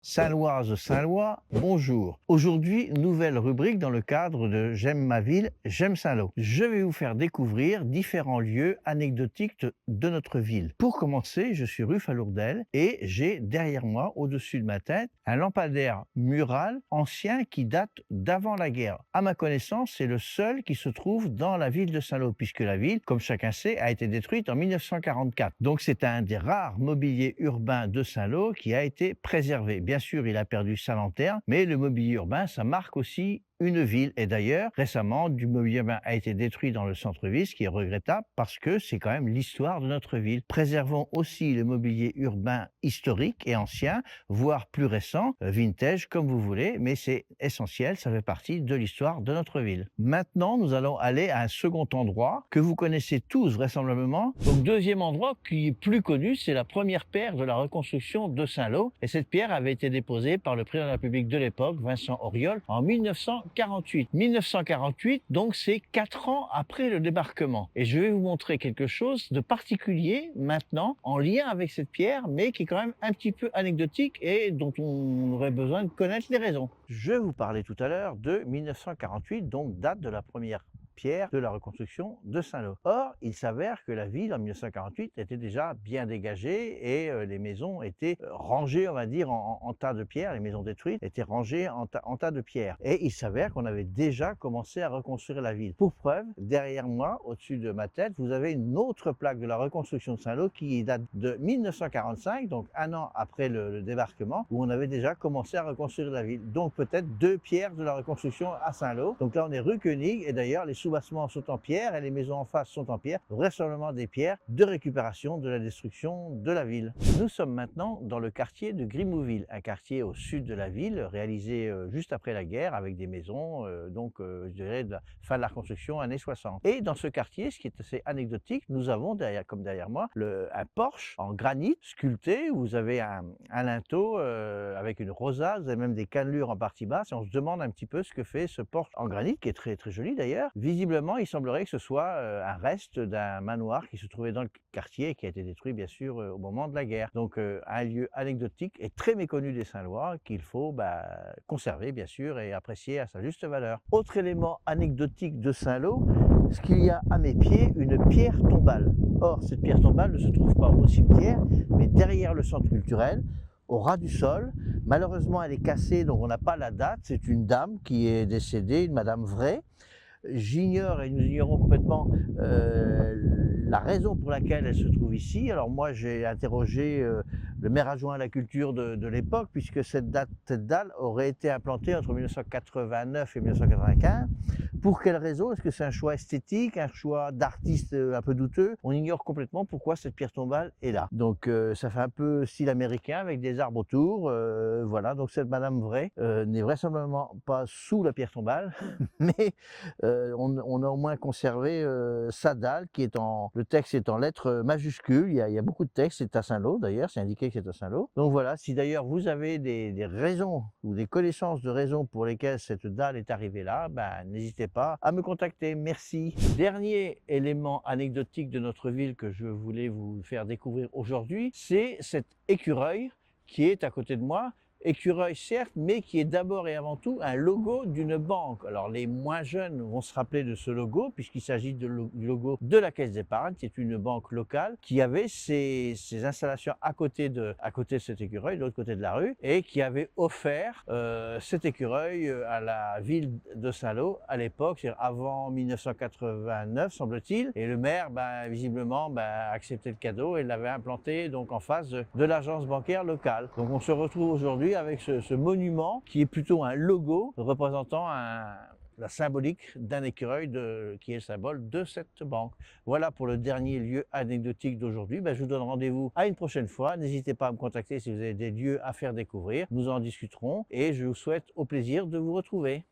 Saint-Loise, Saint-Lois, bonjour. Aujourd'hui, nouvelle rubrique dans le cadre de J'aime ma ville, j'aime Saint-Lô. Je vais vous faire découvrir différents lieux anecdotiques de notre ville. Pour commencer, je suis rue Falourdel et j'ai derrière moi, au-dessus de ma tête, un lampadaire mural ancien qui date d'avant la guerre. À ma connaissance, c'est le seul qui se trouve dans la ville de Saint-Lô, puisque la ville, comme chacun sait, a été détruite en 1944. Donc c'est un des rares mobiliers urbains de Saint-Lô qui a été préservé. Bien sûr, il a perdu sa lanterne, mais le mobilier urbain, ça marque aussi une ville. Et d'ailleurs, récemment, du mobilier urbain a été détruit dans le centre-ville, ce qui est regrettable parce que c'est quand même l'histoire de notre ville. Préservons aussi le mobilier urbain historique et ancien, voire plus récent, vintage, comme vous voulez, mais c'est essentiel, ça fait partie de l'histoire de notre ville. Maintenant, nous allons aller à un second endroit que vous connaissez tous vraisemblablement. Donc, deuxième endroit qui est plus connu, c'est la première pierre de la reconstruction de Saint-Lô. Et cette pierre avait été déposée par le président de la République de l'époque, Vincent Auriol, en 1948. 1948, donc c'est 4 ans après le débarquement. Et je vais vous montrer quelque chose de particulier maintenant, en lien avec cette pierre, mais qui est quand même un petit peu anecdotique et dont on aurait besoin de connaître les raisons. Je vous parlais tout à l'heure de 1948, donc date de la première pierre de la reconstruction de Saint-Lô. Or, il s'avère que la ville, en 1948, était déjà bien dégagée et les maisons étaient rangées, on va dire, en tas de pierres. Les maisons détruites étaient rangées en tas de pierres. Et il s'avère qu'on avait déjà commencé à reconstruire la ville. Pour preuve, derrière moi, au-dessus de ma tête, vous avez une autre plaque de la reconstruction de Saint-Lô qui date de 1945, donc un an après le débarquement, où on avait déjà commencé à reconstruire la ville. Donc peut-être deux pierres de la reconstruction à Saint-Lô. Donc là, on est rue Koenig et d'ailleurs, les soubassements sont en pierre et les maisons en face sont en pierre, vraisemblablement des pierres de récupération de la destruction de la ville. Nous sommes maintenant dans le quartier de Grimouville, un quartier au sud de la ville, réalisé juste après la guerre avec des maisons, je dirais de la fin de la reconstruction, années 60. Et dans ce quartier, ce qui est assez anecdotique, nous avons derrière, comme derrière moi, un porche en granit sculpté, où vous avez un linteau avec une rosace, vous avez même des cannelures en partie basse, et on se demande un petit peu ce que fait ce porche en granit, qui est très très joli d'ailleurs. Visiblement, il semblerait que ce soit un reste d'un manoir qui se trouvait dans le quartier et qui a été détruit bien sûr au moment de la guerre. Donc un lieu anecdotique et très méconnu des Saint-Lois qu'il faut conserver bien sûr et apprécier à sa juste valeur. Autre élément anecdotique de Saint-Lô, ce qu'il y a à mes pieds une pierre tombale. Or, cette pierre tombale ne se trouve pas au cimetière, mais derrière le centre culturel, au ras du sol. Malheureusement, elle est cassée, donc on n'a pas la date. C'est une dame qui est décédée, une madame Vray. J'ignore et nous ignorons complètement la raison pour laquelle elle se trouve ici. Alors moi, j'ai interrogé le maire adjoint à la culture de l'époque, puisque cette dalle aurait été implantée entre 1989 et 1995. Pour quelle raison? Est-ce que c'est un choix esthétique, un choix d'artiste un peu douteux? On ignore complètement pourquoi cette pierre tombale est là. Donc ça fait un peu style américain avec des arbres autour. Voilà, donc cette madame Vray n'est vraisemblablement pas sous la pierre tombale, mais on a au moins conservé sa dalle qui est le texte est en lettres majuscules, il y a beaucoup de textes, c'est à Saint-Lô d'ailleurs, c'est indiqué que c'est à Saint-Lô. Donc voilà, si d'ailleurs vous avez des raisons ou des connaissances de raisons pour lesquelles cette dalle est arrivée là, n'hésitez pas à me contacter, merci. Dernier élément anecdotique de notre ville que je voulais vous faire découvrir aujourd'hui, c'est cet écureuil qui est à côté de moi. Écureuil certes, mais qui est d'abord et avant tout un logo d'une banque. Alors les moins jeunes vont se rappeler de ce logo puisqu'il s'agit du logo de la Caisse d'épargne, qui est une banque locale qui avait ses installations à côté de cet écureuil, de l'autre côté de la rue, et qui avait offert cet écureuil à la ville de Saint-Lô à l'époque, c'est-à-dire avant 1989 semble-t-il, et le maire visiblement a accepté le cadeau et l'avait implanté donc en face de l'agence bancaire locale. Donc on se retrouve aujourd'hui avec ce monument qui est plutôt un logo représentant la symbolique d'un écureuil qui est le symbole de cette banque. Voilà pour le dernier lieu anecdotique d'aujourd'hui. Je vous donne rendez-vous à une prochaine fois. N'hésitez pas à me contacter si vous avez des lieux à faire découvrir. Nous en discuterons et je vous souhaite au plaisir de vous retrouver.